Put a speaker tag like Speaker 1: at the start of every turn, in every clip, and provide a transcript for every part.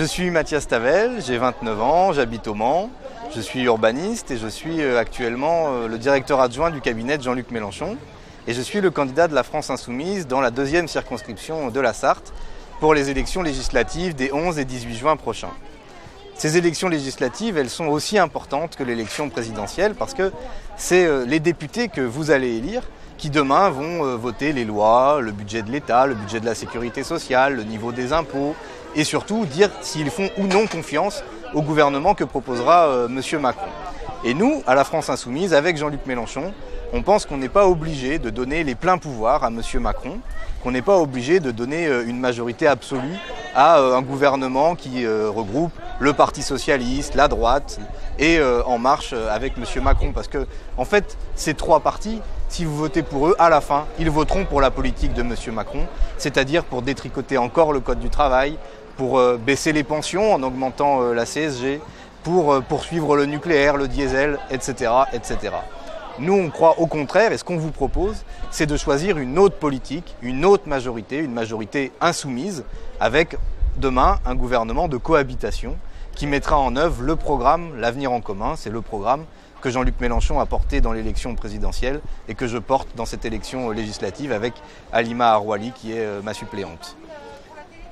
Speaker 1: Je suis Mathias Tavel, j'ai 29 ans, j'habite au Mans, je suis urbaniste et je suis actuellement le directeur adjoint du cabinet de Jean-Luc Mélenchon. Et je suis le candidat de la France Insoumise dans la 2e circonscription de la Sarthe pour les élections législatives des 11 et 18 juin prochains. Ces élections législatives, elles sont aussi importantes que l'élection présidentielle parce que c'est les députés que vous allez élire qui demain vont voter les lois, le budget de l'État, le budget de la sécurité sociale, le niveau des impôts et surtout dire s'ils font ou non confiance au gouvernement que proposera M. Macron. Et nous, à la France Insoumise, avec Jean-Luc Mélenchon, on pense qu'on n'est pas obligé de donner les pleins pouvoirs à M. Macron, qu'on n'est pas obligé de donner une majorité absolue à un gouvernement qui regroupe le Parti Socialiste, la droite et En Marche avec M. Macron. Parce que, en fait, ces trois partis, si vous votez pour eux, à la fin, ils voteront pour la politique de M. Macron, c'est-à-dire pour détricoter encore le Code du travail, pour baisser les pensions en augmentant la CSG, pour poursuivre le nucléaire, le diesel, etc., etc. Nous, on croit au contraire, et ce qu'on vous propose, c'est de choisir une autre politique, une autre majorité, une majorité insoumise, avec demain un gouvernement de cohabitation qui mettra en œuvre le programme L'Avenir en commun. C'est le programme que Jean-Luc Mélenchon a porté dans l'élection présidentielle et que je porte dans cette élection législative avec Halima Arouali qui est ma suppléante.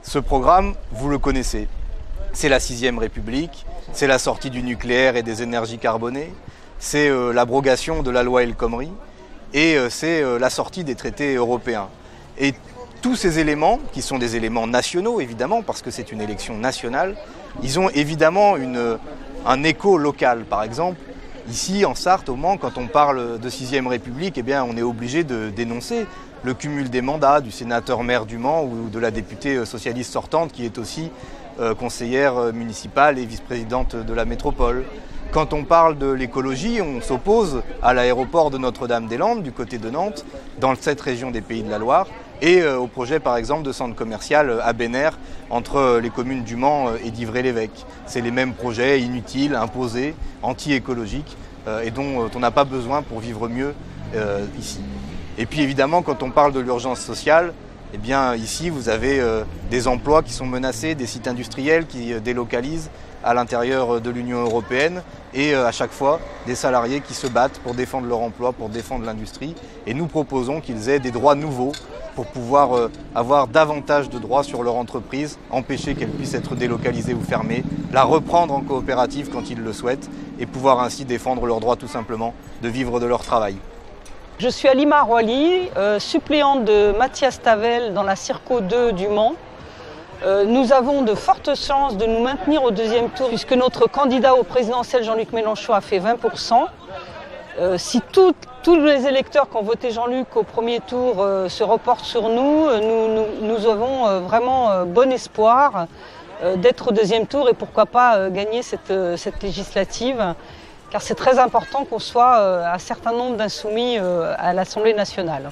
Speaker 1: Ce programme, vous le connaissez. C'est la 6e République, c'est la sortie du nucléaire et des énergies carbonées, c'est l'abrogation de la loi El Khomri et c'est la sortie des traités européens. Et tous ces éléments, qui sont des éléments nationaux évidemment, parce que c'est une élection nationale, ils ont évidemment un écho local. Par exemple, ici en Sarthe, au Mans, quand on parle de 6e République, eh bien, on est obligé de dénoncer le cumul des mandats du sénateur-maire du Mans ou de la députée socialiste sortante qui est aussi conseillère municipale et vice-présidente de la métropole. Quand on parle de l'écologie, on s'oppose à l'aéroport de Notre-Dame-des-Landes, du côté de Nantes, dans cette région des Pays de la Loire, et au projet par exemple de centre commercial à Bénère, entre les communes du Mans et d'Ivray-l'Évêque. C'est les mêmes projets inutiles, imposés, anti-écologiques, et dont on n'a pas besoin pour vivre mieux ici. Et puis évidemment, quand on parle de l'urgence sociale, eh bien ici vous avez des emplois qui sont menacés, des sites industriels qui délocalisent à l'intérieur de l'Union européenne et à chaque fois des salariés qui se battent pour défendre leur emploi, pour défendre l'industrie. Et nous proposons qu'ils aient des droits nouveaux pour pouvoir avoir davantage de droits sur leur entreprise, empêcher qu'elle puisse être délocalisée ou fermée, la reprendre en coopérative quand ils le souhaitent et pouvoir ainsi défendre leur droit tout simplement de vivre de leur travail.
Speaker 2: Je suis Halima Arouali, suppléante de Mathias Tavel dans la Circo 2 du Mans. Nous avons de fortes chances de nous maintenir au 2e tour puisque notre candidat au présidentiel Jean-Luc Mélenchon a fait 20%. Si tous les électeurs qui ont voté Jean-Luc au premier tour se reportent sur nous, nous avons vraiment bon espoir d'être au 2e tour et pourquoi pas gagner cette législative. Car c'est très important qu'on soit un certain nombre d'insoumis à l'Assemblée nationale.